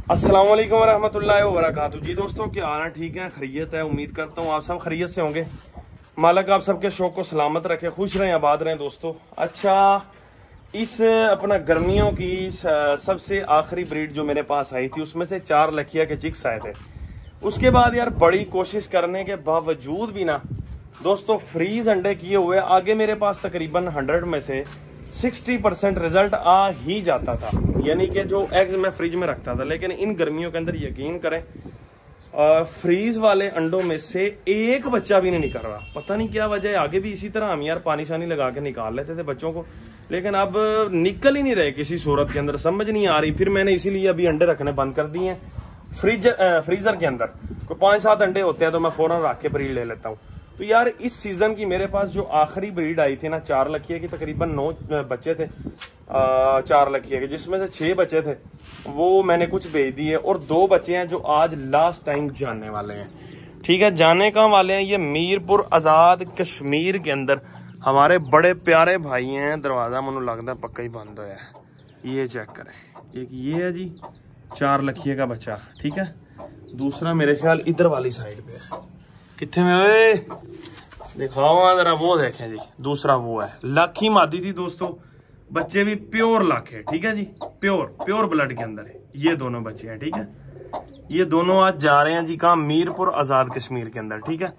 अस्सलाम वालेकुम रहमतुल्लाहि व बरकातहू। जी दोस्तों, क्या हाल है? ठीक है, खैरियत है। उम्मीद करता हूँ आप सब खैरियत से होंगे। मालिक आप सबके शौक को सलामत रखे, खुश रहें, आबाद रहें दोस्तों। अच्छा, इस अपना गर्मियों की सबसे आखिरी ब्रीड जो मेरे पास आई थी उसमें से 4 लखिया के चिक्स आए थे। उसके बाद यार बड़ी कोशिश करने के बावजूद भी ना दोस्तों फ्रीज अंडे किए हुए आगे मेरे पास तकरीबन 100 में से 60% रिजल्ट आ ही जाता था, यानी कि जो एग्स मैं फ्रिज में रखता था। लेकिन इन गर्मियों के अंदर यकीन करें फ्रीज वाले अंडों में से एक बच्चा भी नहीं निकल रहा। पता नहीं क्या वजह है। आगे भी इसी तरह हम यार पानी शानी लगा के निकाल लेते थे बच्चों को, लेकिन अब निकल ही नहीं रहे किसी सूरत के अंदर, समझ नहीं आ रही। फिर मैंने इसीलिए अभी अंडे रखने बंद कर दिए हैं फ्रीजर के अंदर। कोई 5-7 अंडे होते हैं तो मैं फौरन रख के ब्रीड ले लेता हूँ। तो यार इस सीजन की मेरे पास जो आखिरी ब्रीड आई थी ना 4 लखिए की, तकरीबन 9 बच्चे थे 4 लखिए के, जिसमें से 6 बच्चे थे वो मैंने कुछ भेज दिए और 2 बच्चे हैं जो आज लास्ट टाइम जाने वाले हैं। ठीक है, जाने कहाँ वाले हैं? ये मीरपुर आजाद कश्मीर के अंदर हमारे बड़े प्यारे भाई हैं। दरवाजा मनु लगता पक्का ही बंद होया है। ये चेक करें, एक ये है जी 4 लखिए का बच्चा, ठीक है। दूसरा मेरे ख्याल इधर वाली साइड पे है। कितने में ओए दिखाओ जरा, वो देखें जी, दूसरा वो है। लाखी मादी थी दोस्तों, बच्चे भी प्योर लाख है, ठीक है जी, प्योर ब्लड के अंदर है। ये दोनों बच्चे हैं, ठीक है। ये दोनों आज जा रहे हैं जी कहाँ? मीरपुर आजाद कश्मीर के अंदर, ठीक है।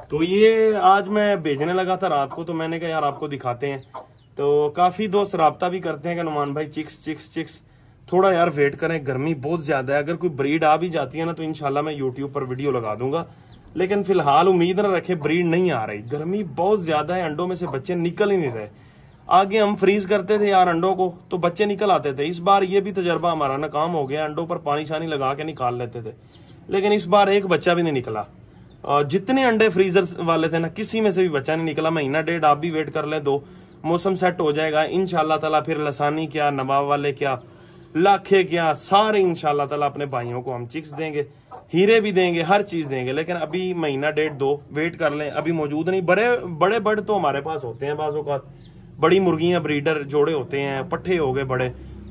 तो ये आज मैं भेजने लगा था रात को, तो मैंने कहा यार आपको दिखाते हैं। तो काफी दोस्त राब्ता भी करते हैं कि नुमान भाई चिक्स थोड़ा यार वेट करें, गर्मी बहुत ज्यादा है। अगर कोई ब्रीड आ भी जाती है ना तो इंशाल्लाह मैं यूट्यूब पर वीडियो लगा दूंगा, लेकिन फिलहाल उम्मीद न रखे, ब्रीड नहीं आ रही। गर्मी बहुत ज्यादा है, अंडों में से बच्चे निकल ही नहीं रहे। आगे हम फ्रीज करते थे यार अंडों को तो बच्चे निकल आते थे। इस बार ये भी तजर्बा हमारा नाकाम हो गया, अंडों पर पानी शानी लगा के निकाल लेते थे, लेकिन इस बार एक बच्चा भी नहीं निकला। जितने अंडे फ्रीजर वाले थे ना किसी में से भी बच्चा नहीं निकला। महीना डेढ़ आप भी वेट कर ले, 2 मौसम सेट हो जाएगा इंशाल्लाह ताला। फिर लसानी क्या, नवाब वाले क्या, लाखे क्या, सारे इंशाल्लाह ताला अपने भाइयों को हम चिक्स देंगे, हीरे भी देंगे, हर चीज देंगे। लेकिन अभी महीना डेढ़ 2 वेट कर लें, अभी मौजूद नहीं। बड़े बर्ड तो हमारे पास होते हैं बाजों का, बड़ी मुर्गियां ब्रीडर जोड़े होते हैं, पट्ठे हो गए बड़े,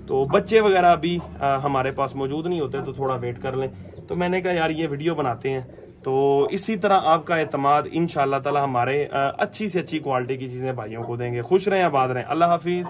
तो बच्चे वगैरह अभी हमारे पास मौजूद नहीं होते, तो थोड़ा वेट कर लें। तो मैंने कहा यार ये वीडियो बनाते हैं, तो इसी तरह आपका एतमाद इंशाल्लाह ताला हमारे अच्छी से अच्छी क्वालिटी की चीजें भाइयों को देंगे। खुश रहें, आबाद रहें, अल्लाह हाफिज।